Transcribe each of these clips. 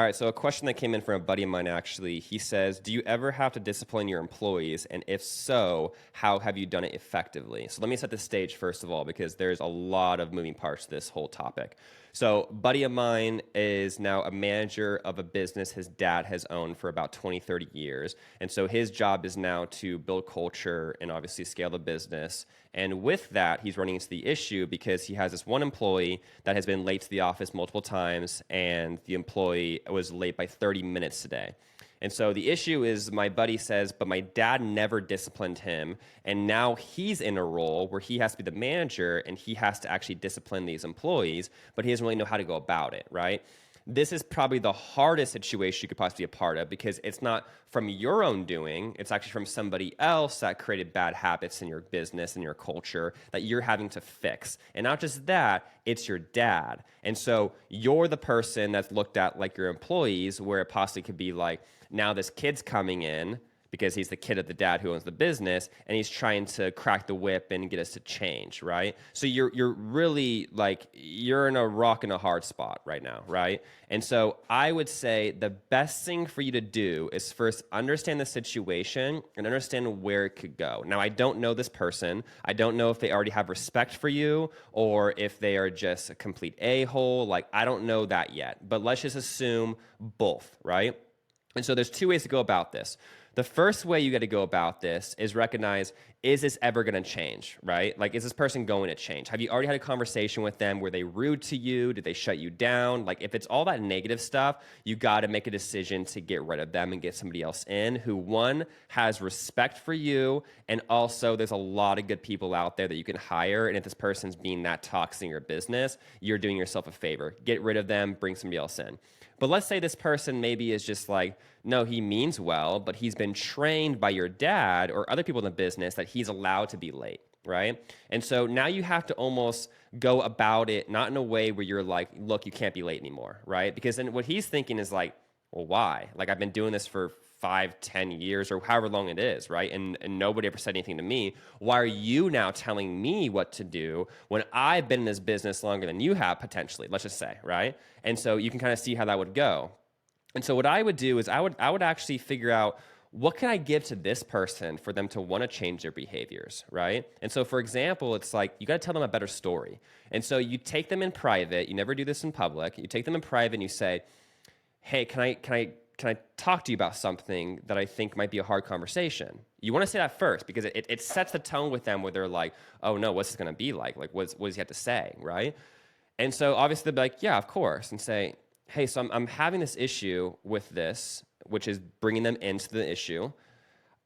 All right, so a question that came in from a buddy of mine actually. He says, "Do you ever have to discipline your employees? And if so, how have you done it effectively?" So let me set the stage first of all, because there's a lot of moving parts to this whole topic. So, a buddy of mine is now a manager of a business his dad has owned for about 20, 30 years. And so his job is now to build culture and obviously scale the business. And with that, he's running into the issue because he has this one employee that has been late to the office multiple times, and the employee was late by 30 minutes today. And so the issue is, my buddy says, but my dad never disciplined him. And now he's in a role where he has to be the manager and he has to actually discipline these employees, but he doesn't really know how to go about it, right? This is probably the hardest situation you could possibly be a part of, because it's not from your own doing. It's actually from somebody else that created bad habits in your business and your culture that you're having to fix. And not just that, it's your dad. And so you're the person that's looked at like your employees, where it possibly could be like, now this kid's coming in because he's the kid of the dad who owns the business, and he's trying to crack the whip and get us to change, right? So you're really like, you're in a rock and a hard spot right now, right? And so I would say the best thing for you to do is first understand the situation and understand where it could go. Now, I don't know this person. I don't know if they already have respect for you or if they are just a complete a-hole. Like, I don't know that yet, but let's just assume both, right? And so there's two ways to go about this. The first way you got to go about this is recognize, is this ever going to change, right? Like, is this person going to change? Have you already had a conversation with them? Were they rude to you? Did they shut you down? Like, if it's all that negative stuff, you got to make a decision to get rid of them and get somebody else in who, one, has respect for you, and also there's a lot of good people out there that you can hire. And if this person's being that toxic in your business, you're doing yourself a favor. Get rid of them, bring somebody else in. But let's say this person maybe is just like, no, he means well, but he's been trained by your dad or other people in the business that he's allowed to be late, right? And so now you have to almost go about it not in a way where you're like, look, you can't be late anymore, right? Because then what he's thinking is like, well, why? Like, I've been doing this for 5, 10 years or however long it is, right? And nobody ever said anything to me. Why are you now telling me what to do when I've been in this business longer than you have, potentially, let's just say, right? And so you can kind of see how that would go. And so what I would do is I would actually figure out, what can I give to this person for them to want to change their behaviors, right? And so, for example, it's like, you got to tell them a better story. And so you take them in private. You never do this in public. You take them in private and you say, hey, can I talk to you about something that I think might be a hard conversation? You want to say that first, because it sets the tone with them where they're like, oh no, what's this going to be like? Like, what does he have to say, right? And so obviously they'll be like, yeah, of course. And say, hey, so I'm having this issue with this, which is bringing them into the issue.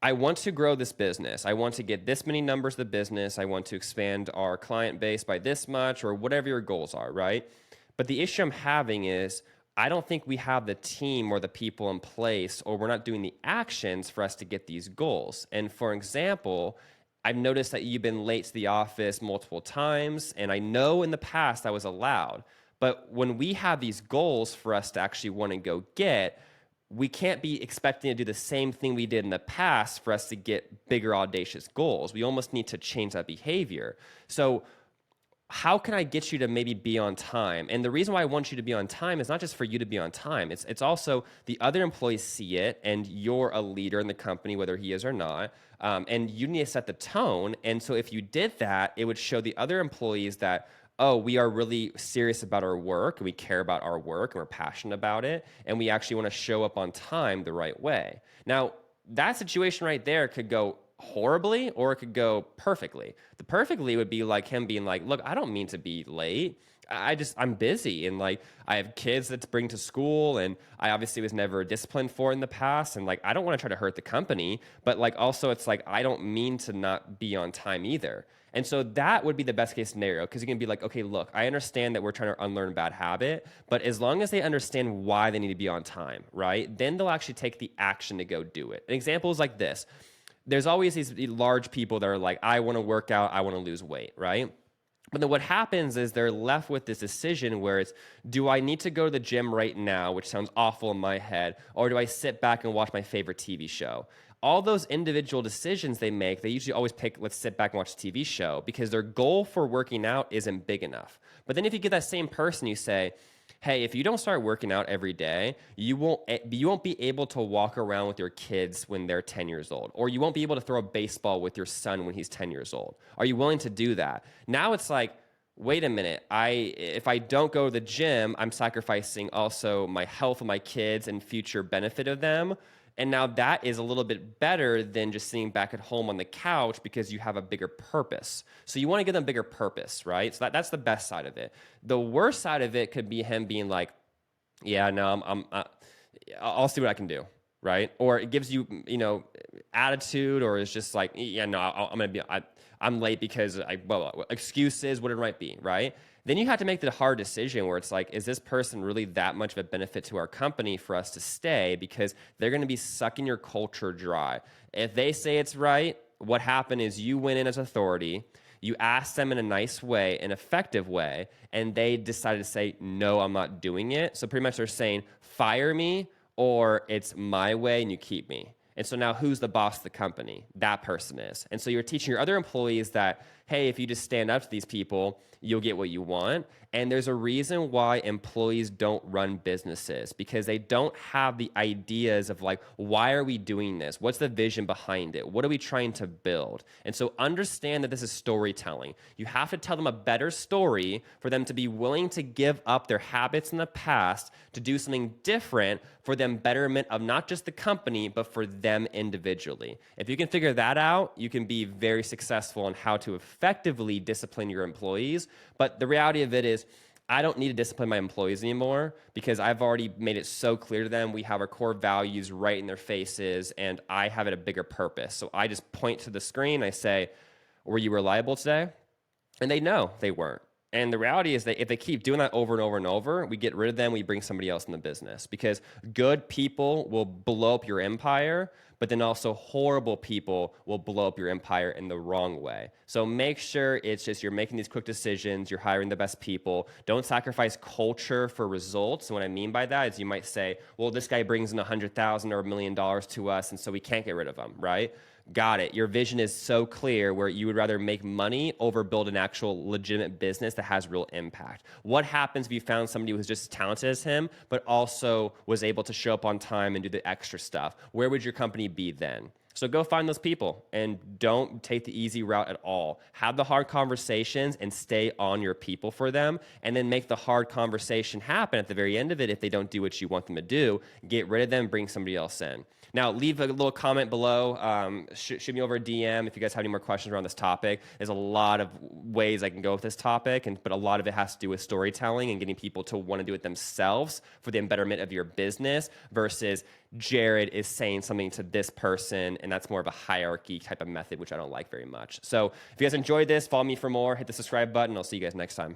I want to grow this business. I want to get this many numbers of the business. I want to expand our client base by this much, or whatever your goals are, right? But the issue I'm having is, I don't think we have the team or the people in place, or we're not doing the actions for us to get these goals. And for example, I've noticed that you've been late to the office multiple times, and I know in the past that was allowed. But when we have these goals for us to actually want to go get, we can't be expecting to do the same thing we did in the past for us to get bigger, audacious goals. We almost need to change that behavior. So how can I get you to maybe be on time? And the reason why I want you to be on time is not just for you to be on time. It's also the other employees see it, and you're a leader in the company, whether he is or not, and you need to set the tone. And so if you did that, it would show the other employees that, oh, we are really serious about our work, and we care about our work, and we're passionate about it, and we actually want to show up on time the right way. Now, that situation right there could go horribly, or it could go perfectly. The perfectly would be like him being like, look, I don't mean to be late. I'm busy, and like, I have kids that to bring to school, and I obviously was never disciplined for in the past, and like, I don't want to try to hurt the company, but like, also it's like, I don't mean to not be on time either. And so that would be the best case scenario, because you can be like, okay, look, I understand that we're trying to unlearn a bad habit, but as long as they understand why they need to be on time, right, then they'll actually take the action to go do it. An example is like this. There's always these large people that are like, I want to work out, I want to lose weight, right? But then what happens is they're left with this decision where it's, do I need to go to the gym right now, which sounds awful in my head, or do I sit back and watch my favorite TV show? All those individual decisions they make, they usually always pick, let's sit back and watch a TV show, because their goal for working out isn't big enough. But then if you get that same person, you say, hey, if you don't start working out every day, you won't be able to walk around with your kids when they're 10 years old, or you won't be able to throw a baseball with your son when he's 10 years old. Are you willing to do that? Now it's like, wait a minute, if I don't go to the gym, I'm sacrificing also my health of my kids and future benefit of them. And now that is a little bit better than just sitting back at home on the couch because you have a bigger purpose. So you want to give them a bigger purpose, right? So that's the best side of it. The worst side of it could be him being like, yeah, no, I'll see what I can do, right? Or it gives you, attitude, or it's just like, yeah, no, I'm late because excuses, whatever it might be, right? Then you have to make the hard decision where it's like, is this person really that much of a benefit to our company for us to stay? Because they're going to be sucking your culture dry. If they say it's right, what happened is you went in as authority, you asked them in a nice way, an effective way, and they decided to say, no, I'm not doing it. So pretty much they're saying, fire me, or it's my way and you keep me. And so now who's the boss of the company? That person is. And so you're teaching your other employees that, hey, if you just stand up to these people, you'll get what you want. And there's a reason why employees don't run businesses, because they don't have the ideas of like, why are we doing this? What's the vision behind it? What are we trying to build? And so understand that this is storytelling. You have to tell them a better story for them to be willing to give up their habits in the past to do something different for them betterment of not just the company, but for them individually. If you can figure that out, you can be very successful in how to effectively discipline your employees. But the reality of it is, I don't need to discipline my employees anymore because I've already made it so clear to them. We have our core values right in their faces, and I have it a bigger purpose. So I just point to the screen. I say, were you reliable today? And they know they weren't. And the reality is that if they keep doing that over and over and over, we get rid of them, we bring somebody else in the business, because good people will blow up your empire, but then also horrible people will blow up your empire in the wrong way. So make sure it's just you're making these quick decisions, you're hiring the best people. Don't sacrifice culture for results. And what I mean by that is you might say, well, this guy brings in $100,000 or $1 million to us, and so we can't get rid of him, right? Got it. Your vision is so clear where you would rather make money over build an actual legitimate business that has real impact. What happens if you found somebody who was just as talented as him, but also was able to show up on time and do the extra stuff? Where would your company be then? So go find those people and don't take the easy route at all. Have the hard conversations and stay on your people for them, and then make the hard conversation happen at the very end of it. If they don't do what you want them to do, get rid of them, bring somebody else in. Now, leave a little comment below. Shoot me over a DM if you guys have any more questions around this topic. There's a lot of ways I can go with this topic, but a lot of it has to do with storytelling and getting people to want to do it themselves for the betterment of your business versus Jared is saying something to this person, and that's more of a hierarchy type of method, which I don't like very much. So if you guys enjoyed this, follow me for more. Hit the subscribe button. I'll see you guys next time.